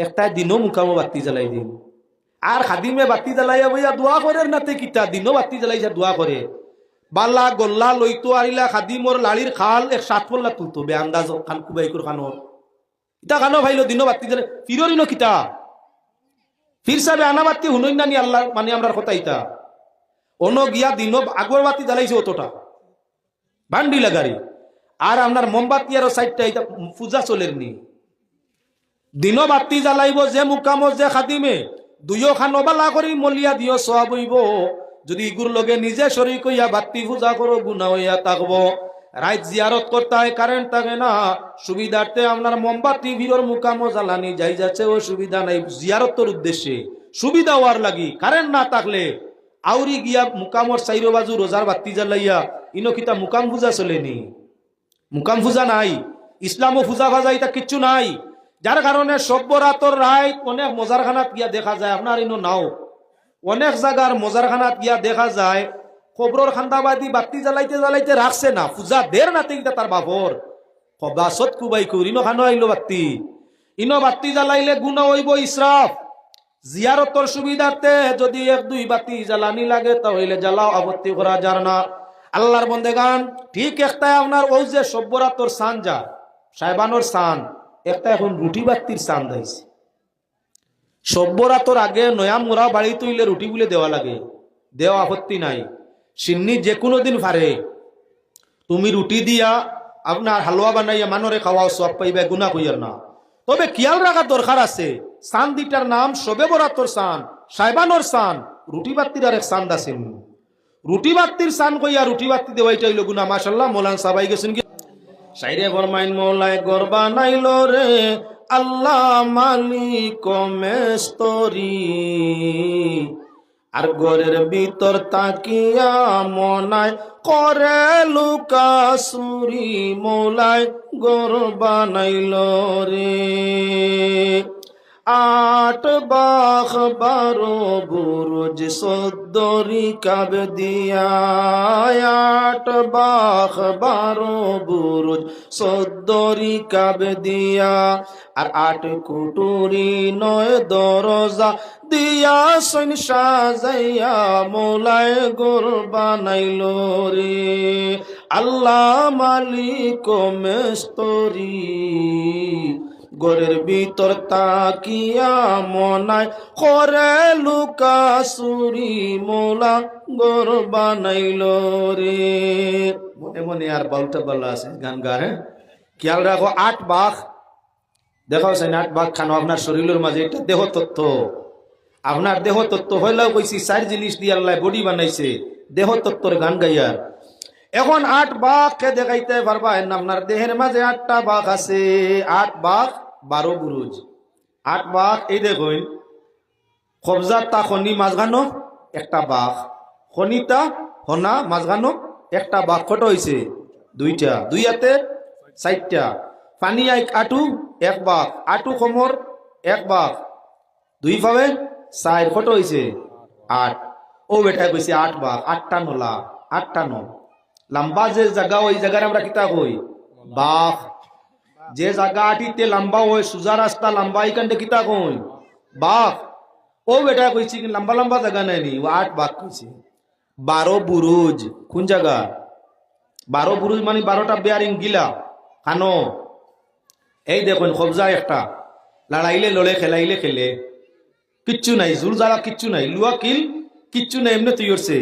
একটা দিনও মুকামো বাতি জ্বালাই দিন। আর খাদিমে বাতি জ্বালাইয়া বইয়া দোয়া করে নাতে কিতা দিনও বাতি জ্বালাইয়া দোয়া করে। বালা গল্লা লইতো আরিলা খাদিমর লাড়ির খাল 7 পল্লা তুলতো বে আন্দাজ খান কুবাইকুর খানোর ইটা খানো ভাইলো দিনও বাতি জ্বালাই ফিররিনো কিতা ফির সাহেব আনা বাতি হুনই নানি আল্লাহ মানে আমরার কথা ইটা অন্য গিয়া দিনও আগর বাতি জ্বালাইছে অতটা বান্ডি লাগারি। আর আপনার মোমবাতি আর সাইডটা এটা পূজা চলের নি দিনও বাতি জ্বালাইব যে মুকামো যে খাদিমে দুইও খান বালা করি মলিয়া দিও সওয়াব হইব। যদি ইগুর লগে নিজে শরীক হইয়া বাতি পূজা করো গুনাহ হইয়া থাকবো। রাত জিয়ারত করতে হয় কারেন্ট থাকে না সুবিধার্থে আপনার মোমবাতি ভিড়র মুকামো জ্বালানি যাই যাচ্ছে ও সুবিধা নাই জিয়ারতের উদ্দেশ্যে সুবিধা হওয়ার লাগি কারেন্ট না থাকলে আউরি গিয়া মুকামর চাইরো বাজু রোজার বাতি জ্বালাইয়া ইনকিতা মুকাম পূজা চলেনি মুকাম পূজা নাই ইসলামও পূজা ভাজা এটা কিচ্ছু নাই। যার কারণে সভ্যরাতর রায় অনেক মজারখানাত গিয়া দেখা যায় আপনার ইনো নাও অনেক জায়গার মজারখানাত গিয়া দেখা যায় কবরর খান্দাবাদী বাতি জ্বালাইতে জ্বালাইতে রাখছে না পূজা দের নাতে তার বাবর কবাসত কুবাই কুর ইনো খানো আইলো বাতি ইনো বাতি জ্বালাইলে গুনাহ হইব ইসরাফ। জিয়ারতর সুবিধার্থে যদি 1-2 বাতি জ্বালানি লাগে তাহলে জ্বালাও আপত্তি করা যার না। আল্লাহর বন্দেগান ঠিক একটা আপনার ওই যে সভ্যরাতর সান যা সাহেবানোর সান একটা এখন রুটি বাতির সান দিয়েছে। সভ্যরাতর আগে নয়া মোরা বাড়ি তুইলে রুটি বলে দেওয়া লাগে দেওয়া আপত্তি নাই সিন্নি যে কোনো দিন পারে তুমি রুটি দিয়া আপনার হালুয়া বানাইয়া মানরে খাওয়াও সব পাইবে গুনাহ কইয়ার না। তবে খেয়াল রাখার দরকার আছে সান দিটার নাম সবে বরাতর সান সাহেবানোর সান রুটি বাতির আর এক সান দাসেন রুটি বাতির সান কইয়া রুটি বাতি দেওয়াইটা হইল গুনাহ। মাশাআল্লাহ মৌলানা সাহাবাই গেছেন কি সাইরে ফরমাইন মৌলায় ঘর বানাইলো রে আল্লাহ মালিক মেস্তরি আর ঘরের ভিতর তাকিয়া মনায় করে লুকাসুরি মৌলায় ঘর বানাইলো রে 8 বাখ 12 বুরুজ 14 রিকাব দিয়া 8 বাখ 12 বুরুজ 14 রিকাব দিয়া আর 8 কুটুরি 9 দরজা দিয়া সৈন সাজাইয়া মৌলায় ঘর বানাইলো রে আল্লাহ মালিক মেস্তরি ঘরের ভিতর তাকিয়া মনায় করে লুকাসুরি মৌলা ঘর বানাইলো রে। মনে মনে আর বাউটা বলা আছে গান গা হ্যাঁ খেয়াল রাখো 8 বাঘ দেখাও সেন 8 বাঘ খানো আপনার শরীরের মাঝে একটা দেহ তত্ত্ব আপনার দেহ তত্ত্ব হইলেও কইছি 4 জিনিস দিয়ে আল্লাহ বডি বানাইছে দেহ তত্ত্বর গান গাইয়ার। এখন 8 বাঘকে দেখাইতে পারবা আপনার দেহের মাঝে 8টা বাঘ আছে 8 বাঘ 12 বুরুজ 8 বাঘ এই দেখুন কবজার তা খনি মাঝখানো একটা বাঘ খনিতা হনা মাঝখানো একটা বাঘ ছোট হয়েছে 2টা 2 হাতে 4টা পানি আটু 1 বাঘ আটু কোমর 1 বাঘ 2 পাবে 4 ছোট হয়েছে 8 ও বেটা কইছে 8 বাঘ 8টা নলা 8টা ন লম্বা যে জায়গা ওই জায়গায় আমরা কিতা কই বাঘ যে জায়গা আটিতে লম্বা হয় সুজা রাস্তা লম্বা ইকানতে কিতা কই বাঘ ও বেটা কইছি কি লম্বা লম্বা জায়গা নাই নি 8 বাঘ কইছে 12 বুরুজ কোন জায়গা 12 বুরুজ মানে 12টা বেয়ারিং গিলা খানো এই দেখুন কবজা একটা লড়াইলে লড়ে খেলাইলে খেলে কিচ্ছু নাই জুল জ্বালা কিচ্ছু নাই লুয়া কিল কিচ্ছু নাই এমনি তুই করছে।